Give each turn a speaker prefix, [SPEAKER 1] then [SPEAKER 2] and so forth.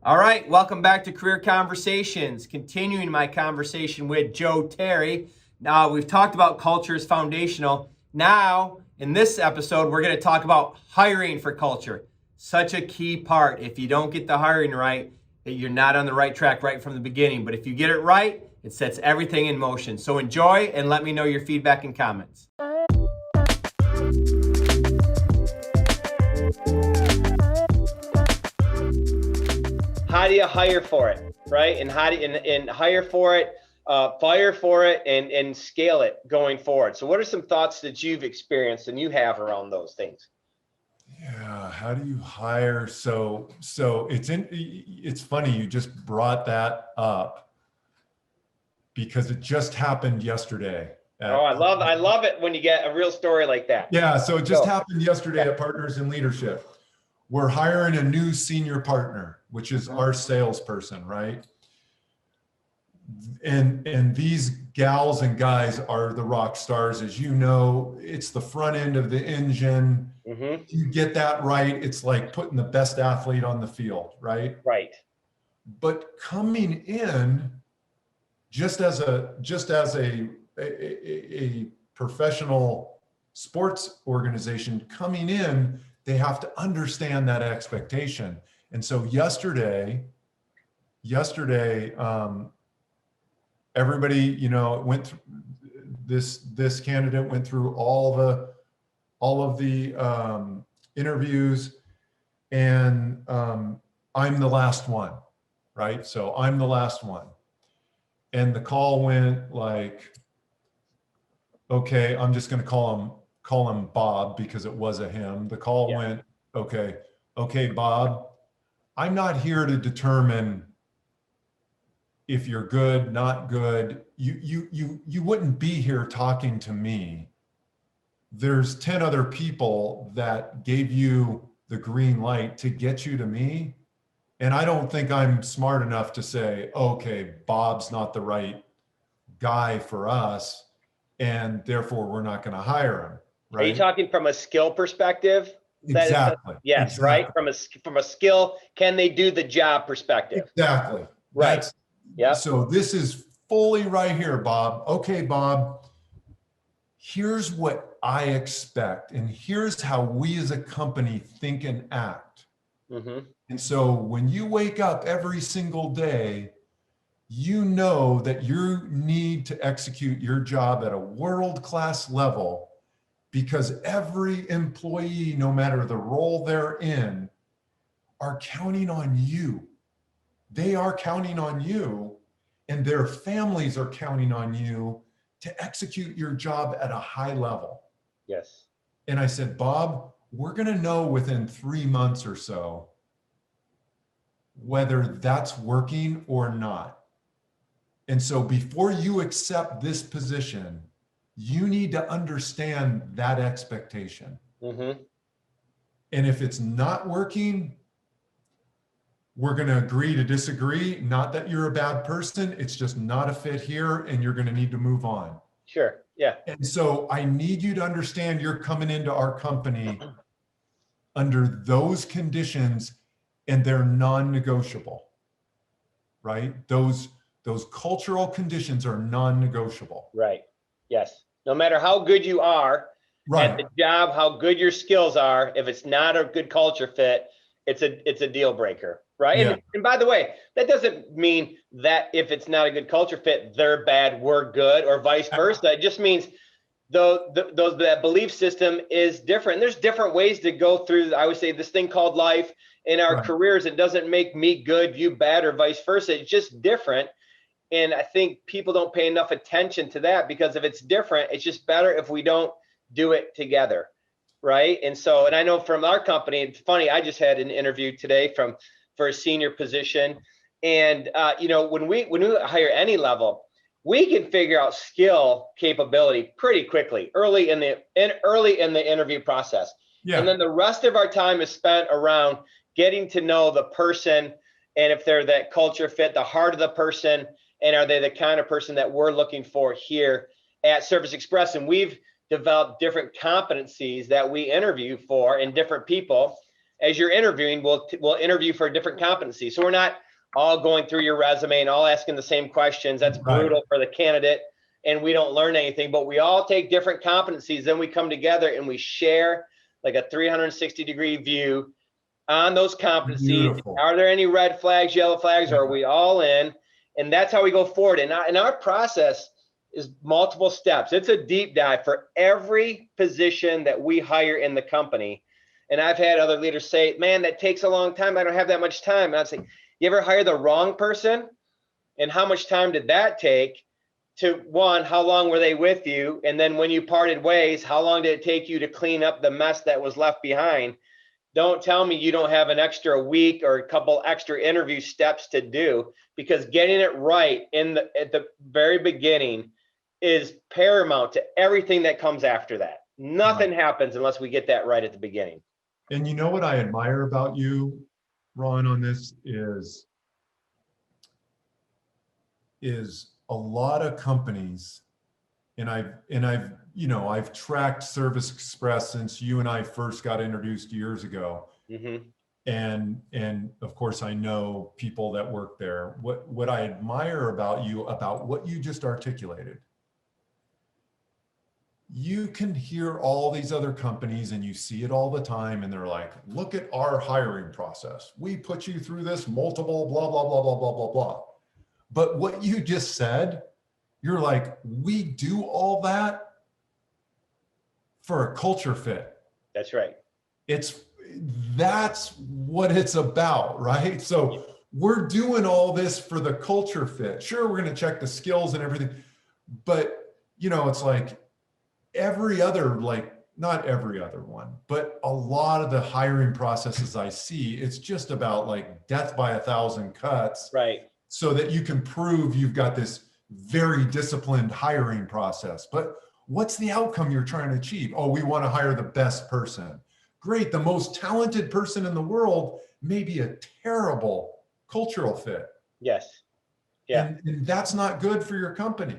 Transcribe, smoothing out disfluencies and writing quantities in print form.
[SPEAKER 1] All right, welcome back to Career Conversations. Continuing my conversation with Joe Terry. Now, we've talked about culture is foundational. Now, in this episode, we're going to talk about hiring for culture. Such a key part. If you don't get the hiring right, you're not on the right track right from the beginning. But if you get it right, it sets everything in motion. So enjoy and let me know your feedback and comments. How do you hire for it, right? And how do you and hire for it, fire for it, and scale it going forward? So what are some thoughts that you've experienced and you have around those things?
[SPEAKER 2] Yeah, how do you hire? So it's funny you just brought that up because it just happened yesterday.
[SPEAKER 1] I love it when you get a real story like that.
[SPEAKER 2] Yeah, so it just happened yesterday at Partners in Leadership. We're hiring a new senior partner, which is our salesperson, right? And these gals and guys are the rock stars. As you know, it's the front end of the engine.
[SPEAKER 1] Mm-hmm.
[SPEAKER 2] You get that right, it's like putting the best athlete on the field, right?
[SPEAKER 1] Right.
[SPEAKER 2] But coming in just as a professional sports organization coming in, they have to understand that expectation. And so yesterday, everybody, went through this candidate went through all of the interviews, and I'm the last one, right? So I'm the last one. And the call went like, okay, I'm just going to call him Bob because it was a him. The call went, okay, Bob, I'm not here to determine if you're good, not good. You wouldn't be here talking to me. There's 10 other people that gave you the green light to get you to me. And I don't think I'm smart enough to say, okay, Bob's not the right guy for us, and therefore we're not going to hire him. Right?
[SPEAKER 1] Are you talking from a skill perspective?
[SPEAKER 2] Exactly.
[SPEAKER 1] Yes, exactly. Right? From a skill, can they do the job perspective?
[SPEAKER 2] Exactly.
[SPEAKER 1] Right.
[SPEAKER 2] Yeah. So this is fully right here, Bob. Okay, Bob, here's what I expect, and here's how we as a company think and act.
[SPEAKER 1] Mm-hmm.
[SPEAKER 2] And so when you wake up every single day, you know that you need to execute your job at a world-class level, because every employee, no matter the role they're in, are counting on you. They are counting on you, and their families are counting on you to execute your job at a high level.
[SPEAKER 1] Yes.
[SPEAKER 2] And I said, Bob, we're going to know within 3 months or so whether that's working or not. And so before you accept this position, you need to understand that expectation.
[SPEAKER 1] Mm-hmm.
[SPEAKER 2] And if it's not working, we're going to agree to disagree. Not that you're a bad person. It's just not a fit here, and you're going to need to move on.
[SPEAKER 1] Sure. Yeah.
[SPEAKER 2] And so I need you to understand you're coming into our company under those conditions, and they're non-negotiable, right? Those cultural conditions are non-negotiable.
[SPEAKER 1] Right. Yes. No matter how good you are at the job, how good your skills are, if it's not a good culture fit, it's a deal breaker, right?
[SPEAKER 2] Yeah.
[SPEAKER 1] And by the way, that doesn't mean that if it's not a good culture fit, they're bad, we're good, or vice versa. It just means that belief system is different. There's different ways to go through, I would say, this thing called life in our careers. It doesn't make me good, you bad, or vice versa. It's just different. And I think people don't pay enough attention to that, because if it's different, it's just better if we don't do it together, right? And so, and I know from our company, it's funny, I just had an interview today for a senior position. And when we hire any level, we can figure out skill capability pretty quickly early in the interview process. Yeah. And then the rest of our time is spent around getting to know the person, and if they're that culture fit, the heart of the person, and are they the kind of person that we're looking for here at Service Express. And we've developed different competencies that we interview for in different people as you're interviewing, we'll interview for a different competency. So we're not all going through your resume and all asking the same questions. That's brutal for the candidate, and we don't learn anything. But we all take different competencies, then we come together and we share like a 360-degree view on those competencies.
[SPEAKER 2] Beautiful.
[SPEAKER 1] Are there any red flags, yellow flags, or are we all in? And that's how we go forward. And our process is multiple steps. It's a deep dive for every position that we hire in the company. And I've had other leaders say, man, that takes a long time. I don't have that much time. And I'd say, you ever hire the wrong person? And how much time did that take? To one, how long were they with you? And then when you parted ways, how long did it take you to clean up the mess that was left behind? Don't tell me you don't have an extra week or a couple extra interview steps to do, because getting it right at the very beginning is paramount to everything that comes after that. Nothing happens unless we get that right at the beginning.
[SPEAKER 2] And you know what I admire about you, Ron, on this is a lot of companies, and I've tracked Service Express since you and I first got introduced years ago.
[SPEAKER 1] Mm-hmm.
[SPEAKER 2] And of course I know people that work there. What I admire about you, about what you just articulated, you can hear all these other companies and you see it all the time, and they're like, look at our hiring process. We put you through this multiple blah, blah, blah, blah, blah, blah, blah. But what you just said, you're like, we do all that for a culture fit.
[SPEAKER 1] That's right.
[SPEAKER 2] That's what it's about, right? So we're doing all this for the culture fit. Sure, we're going to check the skills and everything, but it's like every other, not every other one, but a lot of the hiring processes I see, it's just about like death by 1,000 cuts.
[SPEAKER 1] Right.
[SPEAKER 2] So that you can prove you've got this very disciplined hiring process. But what's the outcome you're trying to achieve? Oh, we want to hire the best person. Great. The most talented person in the world may be a terrible cultural fit.
[SPEAKER 1] Yes. Yeah.
[SPEAKER 2] And that's not good for your company.